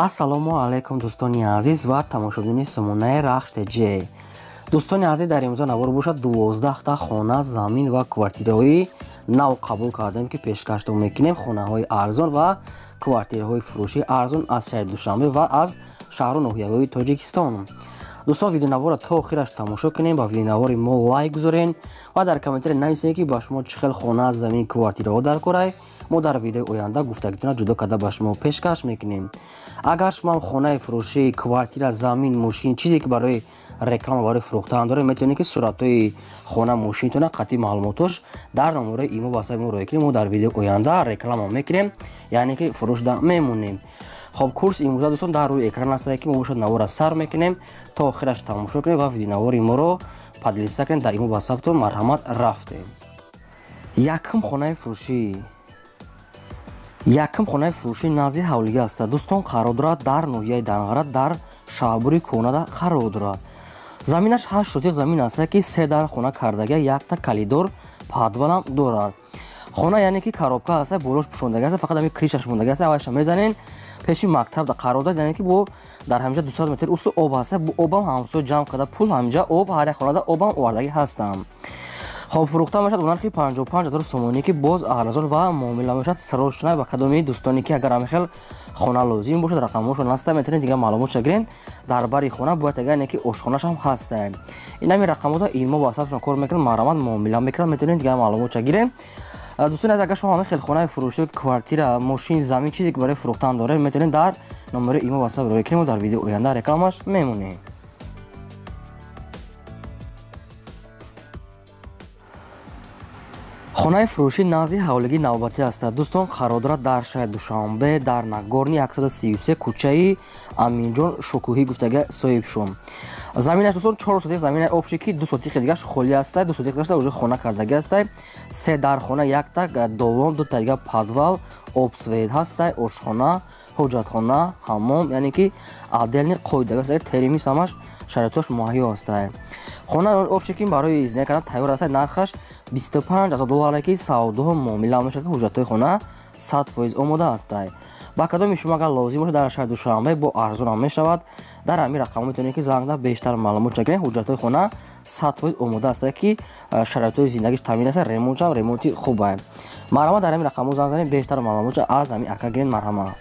ассалому алайкум дӯстони азиз ва тамошобини сомонаи рахште ҷе. Дӯстони азиз, дар имрӯза навор бошад 12 хона, замин ва квартираҳои нав қабул кардем, ки пешкашдом мекунем хонаҳои арзон ва квартираҳои фурӯши арзон аз шаҳри Душанбе ва аз шаҳру ноҳияҳои Тоҷикистон. Дӯстон, видеонавора то охираш тамошо кунем, ба видеонавори мо лайк гузорен ва дар комментаре нависед, ки ба шумо чӣ хел хона, замин, квартираҳо дар корай мо дар видеои оянда гуфтагитона ҷудо карда ба шумо пешкаш мекунем. Агар шумо хонаи фурӯшӣ, квартира, замин, мошин, чизе ки барои реклама, барои фурӯхтан доред, метавонед ки суръатҳои хона, мошинтона қатъи маълумотош дар номераи имо ба ҳисаби мо роя кунед. Мо дар видеои оянда реклама мекунем, яъне ки фурӯшда мемонем. Хоб, курс имрӯза дӯстон дар рӯи экран аст, ки мо бошад навора сар мекунем, то охираш тамошо кунем ва видеонавори моро падлиста кунем. Дар имо ба ҳисабтон марҳамат рафтем. Якум хонаи фурӯшӣ назди ҳавлига аст. Дӯстон, қарор дорад дар ноҳияи Данғара дар шаҳрбури Конада қарор дорад. Заминаш 8 шотиқ замин аст, ки 3 дар хона кардага, якта калидор падвалам дорад. Хона яъне ки коробка аст, болош пӯшондага аст, фақат ҳамин кришаш мондага аст. Авайша мезанен пеши мактаб қарор дорад, яъне ки бо дар ҳаминҷа 200 метр усу об аст. Бо обам ҳамсои ҷамъ карда пул ҳаминҷа об, ҳар як хонада обам овардаги ҳастам. хоб, фурӯхта мешавад бо нархи 55 000 сомонӣ, ки боз арзон ва муомила мешавад. Сарос шунай ба кадоми дӯстоне, ки агар ҳамин хел хона лозим бошад, рақамҳошон ҳаста, метавонед дига маълумотша гирен. Дар бари хона бояд яъне ки ошхонашам ҳаста. Ин ҳамин рақамҳода имо ба ҳисабшон кор мекунад, марҳамат муомила мекунад, метавонед дига маълумотша гирен. дӯстони азиз, агар шумо ҳамин хел хонаи фурӯшӣ, квартира, мошин, замин, чизе ки барои фурӯхтан доред, метавонед дар номераи имо ба ҳисаби роя кунем. Дар видеои оянда рекламаш мемонем. хонаи фурӯшӣ назди ҳавлигии навбатӣ аст. Дӯстон, қарор дорад дар шаҳри Душанбе дар Нагорни 133 кӯчаи Аминҷон Шукӯҳӣ гуфтага соҳибшон. Заминаш дӯстон 4 сотиқ заминаи обшӣ, ки 2 сотиқи дигаш холи аст, 2 сотиқ дигаш уже хона кардагӣ аст. 3 дар хона, якта долон, 2 дига подвал, обсвет ҳаст, ошхона, ҳоҷатхона, ҳаммом, яъне ки отдельни қоидага аст, теремис ҳамаш шароитош муҳайё аст. хона обшӣ, ки барои изния кардан тайёр аст, нархаш $25,000, ки савдо муомила мешавад, ки ҳуҷҷатҳои хона 100% омода аст. ба кадоми шумо агар лозим бошад дар шаҳри Душанбе бо арзонам мешавад. Дар ҳамин рақамҳо метавонед ки занг зада бештар маълумотша гиред. ҳуҷҷатҳои хона 100% омода аст, ки шароитҳои зиндагиш таъмин аст, ремонтшам ремонти хуб аст. марҳамат дар ҳамин рақамҳо занг занед, бештар маълумотша аз ҳамин ака гиред. марҳамат.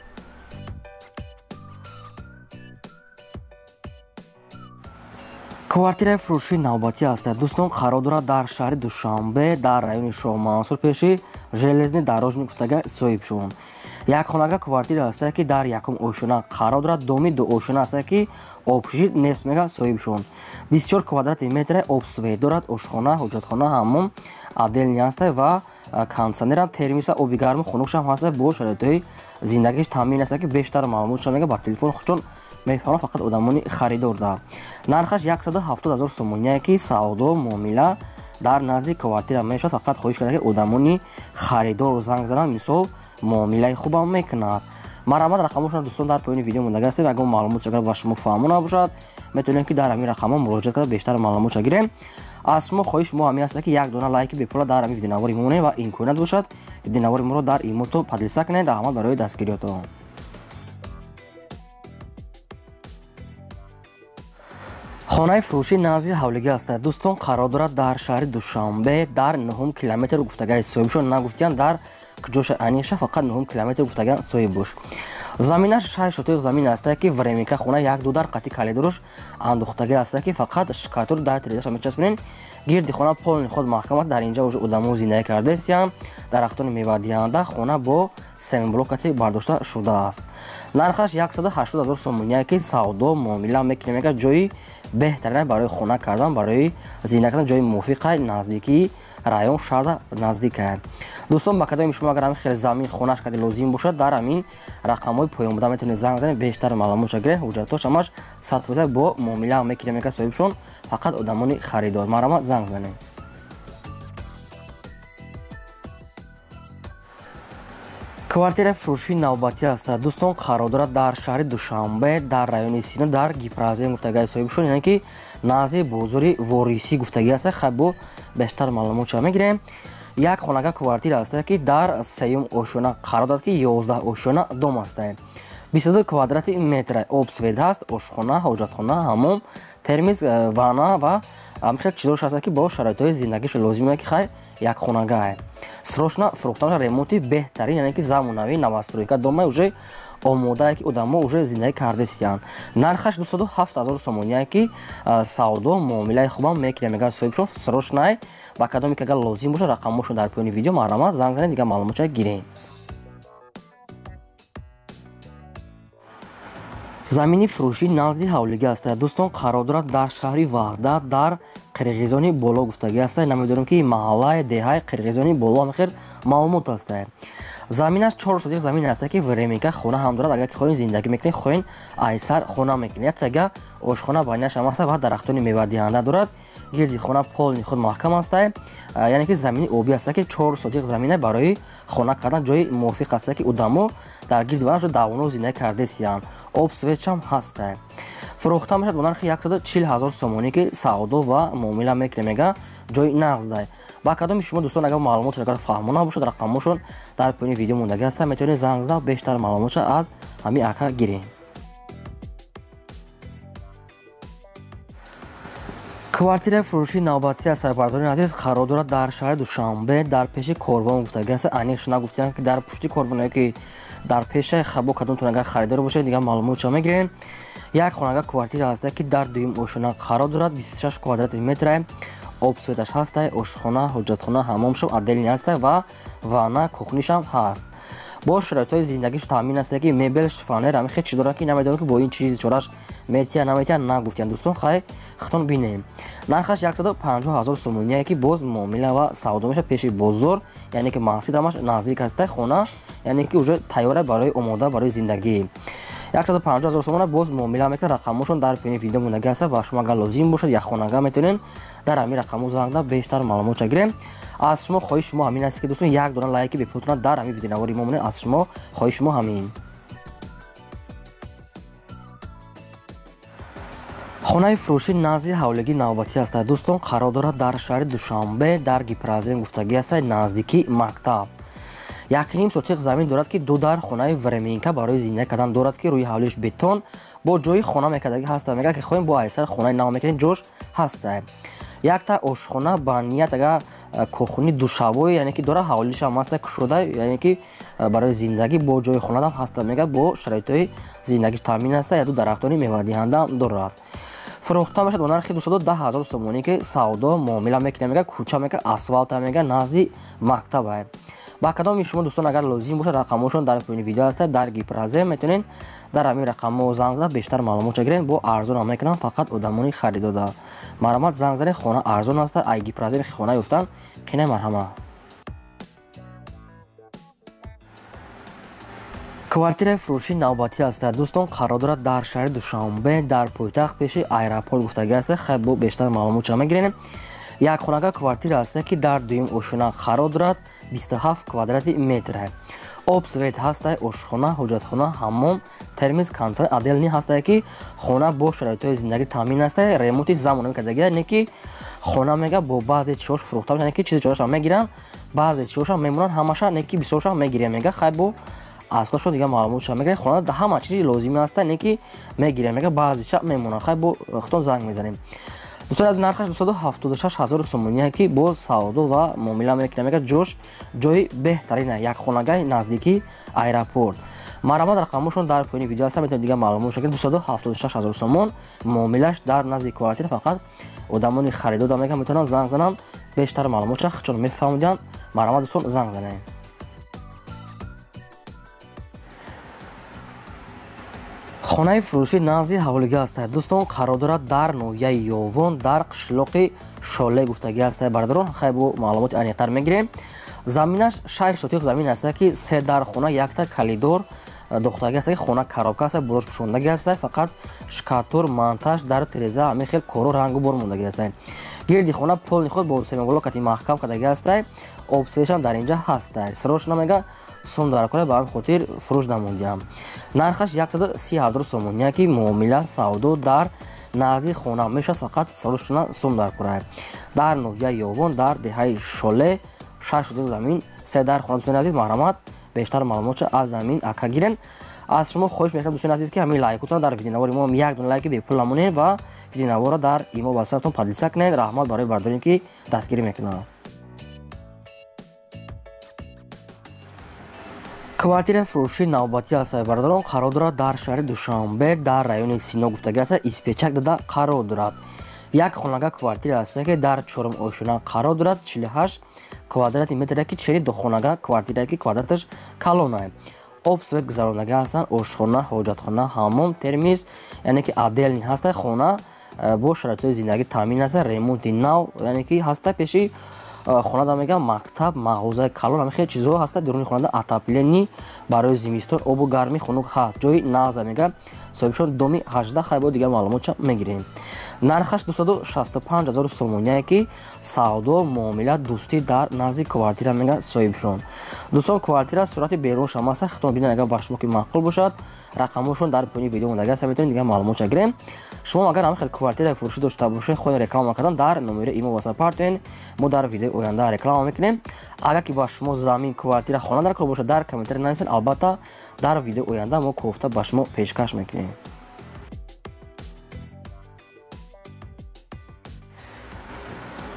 квартираи фурӯшии навбатӣ аст. Дӯстон, қарор дорад дар шаҳри Душанбе дар райони Шоҳмансур пеши железни дарожни гуфтага соҳибшон. Як хонага квартира аст, ки дар якум ошона қарор дорад. доми 2 ошона аст, ки обшит несф мега соҳибшон. 24 квадрати метр обсвет дорад, ошхона, ҳоҷатхона, ҳаммом отдельни аст ва кондитсионерам, термиса, оби гарму хунукшам ҳаст. бо шароитҳои зиндагиш таъмин аст, ки бештар маълумотша мега ба телефон чун мефаҳмад фақат одамони харидор да. нархаш 170 000 сомония, ки савдо муомила дар назди квартира мешавад. фақат хоҳиш карда, ки одамони харидор занг зананд, мисол муомилаи хубам мекунад. марҳамат, рақамҳошон дӯстон дар поёни видео мондаги ҳастем. агар маълумотша ба шумо фаҳмо набошад, метавонед ки дар ҳамин рақамҳо муроҷиат карда бештар маълумотша гирем. аз шумо хоҳиш мо ҳамин аст, ки як дона лайки бепула дар ҳамин видеонавори мемонед ва имконият бошад видеонавори моро дар имотон падлиста кунед. раҳмат барои дастгириётон. хонаи фурӯшӣ назди ҳавлига аст. дӯстон, қарор дорад дар шаҳри Душанбе дар 9 километр гуфтагаи соҳибшон. нагуфтиян дар куҷоша аниша, фақат 9 километр гуфтага соҳиб бош. заминаш 6 шотиқ замин аст, ки временка хона 1-2 дар қатъи калидорш андохтага аст, ки фақат шкатур дар тирезаша мечаспонен. гирди хона полни худ маҳкам аст. дар инҷа уже одамо зиндагӣ кардаистиян. дарахтони мевадиҳанда хона бо семинблокати бардошта шудааст. нархаш 180 000 сомония, ки савдо муомила мекунем. агар ҷои беҳтарина барои хона кардан, барои зинда кардан, ҷои мувофиқа, наздикии район, шаҳрда наздика. дӯстон, ба кадоми шумо агар ҳамин хел замин хонаш карди лозим бошад, дар ҳамин рақамҳои поёнбуда метавонед занг занед, бештар маълумотша гиред. ҳуҷҷатҳош ҳамаш 100% бо муомила мекунем, ки соҳибшон фақат одамони харидор. марҳамат, занг занед. квартираи фурӯшии навбатӣ аст. дӯстон, қарор дорад дар шаҳри Душанбе дар райони Сино дар Гипразем гуфтагаи соҳибшон, яъне ки назди бозори Ворисӣ гуфтагӣ аст. хай бо бештар маълумотша мегирем. як хонага квартира аст, ки дар 3 ошона қарор дорад, ки 11 ошона дом аст. 22 квадрати метр обсвет ҳаст, ошхона, ҳоҷатхона, ҳаммом, термиз, ванна ва хеле чизош ҳаст ки бо шароитҳои зиндагиш лозим ки хай якхонагае. Срочно фурӯхтан ремонти беҳтарин, яъне ки замонави новостройка дома уже омодае ки одамо уже зиндагӣ кардастиянд. Нархаш 207 000 сомоние ки савдо муомилаи хубам мекунем. Мегӯяд соҳибшон срочно ба кадоме ки агар лозим боша рақамошон дар поёни видео марҳамат занг занед, дигар маълумота гирем. замини фурӯшӣ назди ҳавлиги аст. дӯстон қарор дорад дар шаҳри Ваҳдат дар қирғизони боло гуфтагӣ аст. намедонам ки маҳаллаи деҳаи қирғизони боло ҳамихел маълумот аст. заминаш 4 сотих замин аст ки временка хона ҳам дорад. агар ки хоҳем зиндагӣ мекунед, хоҳем айсар хона мекунед. ягтага ошхона байнаш ҳам аст ва дарахтони мевадиҳанда дорад. гирди хона полни худ маҳкам аст. яъне ки замини обӣ аст ки 4 сотих замина барои хона кардан ҷои мувофиқ аст ки одамо дар гирди ванаш давоно зиндагӣ кардастиянд. об светчам ҳаст. фурӯхта мешавад бо нархи 140 000 сомонӣ ки савдо ва муомила мекунем. мега ҷои нағздай. ба кадоми шумо дӯстон агар маълумоташ агар фаҳмона бошад, рақамошон дар поёни видео мондагӣ аст. метавонед занг зад бештар маълумота аз ҳамин ака гирем. квартираи фурӯшии навбатии аз сарбардорини азиз қарор дорад дар шаҳри Душанбе дар пеши корвон гуфтагӣ аст. айниқ шуна гуфтанд ки дар пушти корвоне ки дар пеша хабо кадомтон агар харидор бошед, дигар маълумотша мегирем. як хонага квартира аст ки дар дуюм ошуна қарор дорад 26 квадрати метр. обсветаш ҳаст, ошхона, ҳоҷатхона, ҳаммомшам отделни аст ва ванна, кухнишам ҳаст. бо шароитҳои зиндагиш таъмин аст ки мебел, шифонер ҳамин хел чиз дорад ки намедонам ки бо ин чизи чораш метия наметия нагуфтиянд. дӯстон хай хитон бинем. нархаш 150 000 сомоние ки боз муомила ва савдо мешавад пеши бозор, яъне ки масҷид ҳамаш наздик аст. хона яъне ки уже тайёра барои омода барои зиндагӣ. 150 000 сомона боз муомила мекунад. рақамошон дар поёни видео мондагӣ аст. ба шумо агар лозим бошад як хонага метавонед дар ҳамин рақамҳо занг зад бештар маълумотша гирем. аз шумо хоҳиш шумо ҳамин аст ки дӯстон як дона лайки бепуртона дар ҳамин видеонавори мо монед. аз шумо хоҳиш шумо ҳамин. хонаи фурӯшӣ назди ҳавлигии навбатӣ аст. дӯстон қарор дорад дар шаҳри Душанбе дар Гипразем гуфтагӣ аст, наздики мактаб. 1.5 сотих замин дорад ки ду дар хонаи временка барои зиндагӣ кардан дорад ки рӯи ҳавлиш бетон бо ҷои хона мекардагӣ ҳаст. мега ки хоҳем бо айсар хонаи нав мекунем, ҷош ҳаст. якта ошхона ба ният агар кухни душавой, яъне ки дора ҳавлишам аст кушода, яъне ки барои зиндагӣ бо ҷои хонадам ҳаст. мега бо шароитҳои зиндагиш таъмин аст. ду дарахтони мевадиҳандам дорад. фурӯхта мешавад бо нархи 210 000 сомонӣ ки савдо муомила мекунем. мега кӯча мега асфалта мега назди мактаба. ба кадоми шумо дӯстон агар лозим бошад, рақамошон дар поёни видео аст. дар Гипразем метавонед дар ҳамин рақамҳо занг зад бештар маълумотша гирем. бо арзон ҳам мекунанд фақат одамони харидода. марҳамат занг занед, хона арзон аст. ай Гипразем хона ёфтан қинай марҳамат. квартираи фурӯшии навбатӣ аст. дӯстон қарор дорад дар шаҳри Душанбе дар пойтахт пеши аэропорт гуфтагӣ аст. хай бо бештар маълумотша мегирем. як хонага квартира аст ки дар дуюм ошуна қарор дорад 27 квадрати метр. об свет ҳаст, ошхона, ҳоҷатхона, ҳаммом, термиз, консол отделни ҳаст ки хона бо шароитҳои зиндагӣ таъмин аст. ремонти замонави кардагӣ, яъне ки хона мега бо баъзе чизош фурӯхта мешавад, яъне ки чизи чорашам мегиранд, баъзе чизоша мемонанд, ҳамаша яъне ки бисёршам мегирем. мега хай бо аслошо дигар маълумотша мегирем. хона ҳама чизи лозими аст, яъне ки мегирем. мега баъзеша мемонанд. хай бо хитон занг мезанем. дӯстон нархаш 276 000 сомоние ки бо савдо ва муомила мекунем. мега ҷош ҷои беҳтарина, якхонагаи наздики аэропорт. марҳамат рақамошон дар поёни видео аст. метавонед дигар маълумотша гиред. 276 000 сомон муомилаш дар назди квартира. фақат одамони харидода мега метавонанд занг зананд бештар маълумотша чун мефаҳмиданд. марҳамат дӯстон занг занед. хонаи фурӯшӣ назди ҳавлиги аст. дӯстон қарор дорад дар ноҳияи Ёвон дар қишлоқи Шоле гуфтагӣ аст. бардорон хай бо маълумоти аниқтар мегирем. заминаш 6 сотих замин аст ки 3 дар хона, якта калидор дохтагӣ аст ки хона коробка аст, бурож пӯшондагӣ аст. фақат шкатур, монтаж, дар тиреза ҳамин хел коро рангу бор мондагӣ аст. гирди хона полни худ бо семиблокати маҳкам кардагӣ аст. обсвешам дар инҷа ҳаст. срочно мега сум дар кора ба ҳамин хотир фурӯш намондиам. нархаш 130 000 сомоние ки муомила савдо дар назди хона мешавад. фақат срочно сум дар кора. дар ноҳияи Ёвон дар деҳаи Шоле 6 сотих замин 3 дар хона. дӯстони азиз марҳамат бештар маълумотша аз замин ака гирен. аз шумо хоҳиш мекунам дӯстони азиз ки ҳамин лайкотон дар видеонавори мо як дона лайки бепул намонед ва видеонавора дар имо васатон подлиса кунед. Раҳмат барои бардорӣ ки дастгирӣ мекунам. квартираи фурӯшии навбатӣ ҳастаи бародарон қарор дорад дар шаҳри Душанбе дар райони Сино гуфтагӣ аст испечак дада қарор дорад. Як хонага квартира аст ки дар 4 ошуна қарор дорад. 48 квадрати метре ки чени духонага квартира ки квадраташ калона. об свет гузаронага ҳастанд, ошхона, ҳоҷатхона, ҳаммом, термиз, яъне ки отдельни ҳаста хона бо шароитҳои зиндагӣ таъмин аст, ремонти нав, яъне ки ҳаста пеши хонада мегам мактаб, мағозаи калон, ҳамин хеле чизҳо ҳаста дуруни хонада отоплени барои зимистон, обу гарми хунук ҳаст. ҷои нағза мега соҳибшон доми 18 хайбо дигар маълумотша мегирем. нархаш 265,000 сомония ки савдо, муомила, дӯстӣ дар назди квартира мега соҳибшон. дӯстон квартира сурати берун шама аст, хитон бинан агар ба шумо ки маъқул бошад, рақамҳошон дар поини видео мондаги аст, метавонед дигар маълумотша гирем. шумо агар ҳамин хел квартираи фурӯшӣ дошта бошед, хоҳед реклама кардан, дар номери имо васап партоен мо дар видеои оянда реклама мекунем. агар ки ба шумо замин, квартира, хона дар кор бошад, дар комментари нависед, албатта дар видеои оянда мо кофта ба шумо пешкаш мекунем.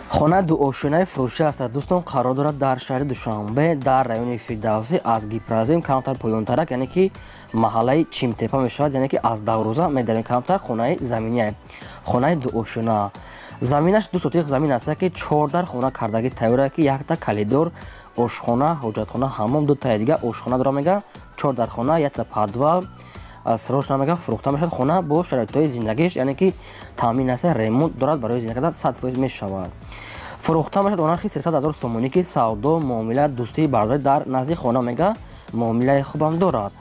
хона дуошунаи фурӯшӣ аст дӯстон, қарор дорад дар шаҳри Душанбе дар райони Фирдавсӣ аз Гипразим камтар поёнтарак, яъне ки маҳаллаи Чимтепа мешавад, яъне ки аз Даврӯза медарем камтар хонаи заминия. хонаи дуошуна заминаш 2 сотиқ замин аст ки 14 хона кардаги тайёра ки якта калидор, ошхона, ҳоҷатхона, ҳаммом, 2 таи дигар ошхона дора мега 14 хона, якта подвал, срочна мега фурӯхта мешавад. хона бо шароитҳои зиндагиш, яъне ки таъмин аст, ремонт дорад, барои зиндагӣ кардан 100% мешавад. фурӯхта мешавад онархи 300,000 сомонӣ ки савдо, муомила, дӯстии бардорӣ дар назди хона мега муомилаи хубам дорад.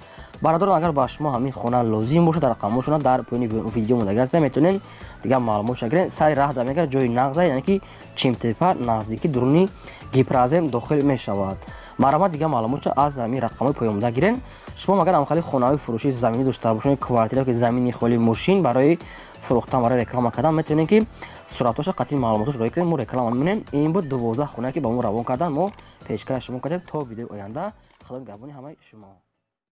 бародарон агар ба шумо ҳамин хона лозим бошад, рақамҳошона дар поини видео мондаги аст, метавонед дигар маълумотша гирем. сайри раҳ да мега ҷои нағза, яъне ки Чимтепа наздики дуруни Гипразем дохил мешавад. марамат дигар маълумотша аз ҳамин рақамҳои поёнда гирем. шумо агар ҳамхали хонаҳои фурӯшии заминӣ дошта бошед, квартира ки замини холи мошин барои фурӯхтан, барои реклама кардан, метавонед ки суратҳоша қатъи маълумотош роя кунед, мо реклама мемонем. ин буд 12 хона ки ба мо равон кардан, мо пешкаш шумо кардем. то видеои оянда, худо нигҳбони ҳамаи шумо.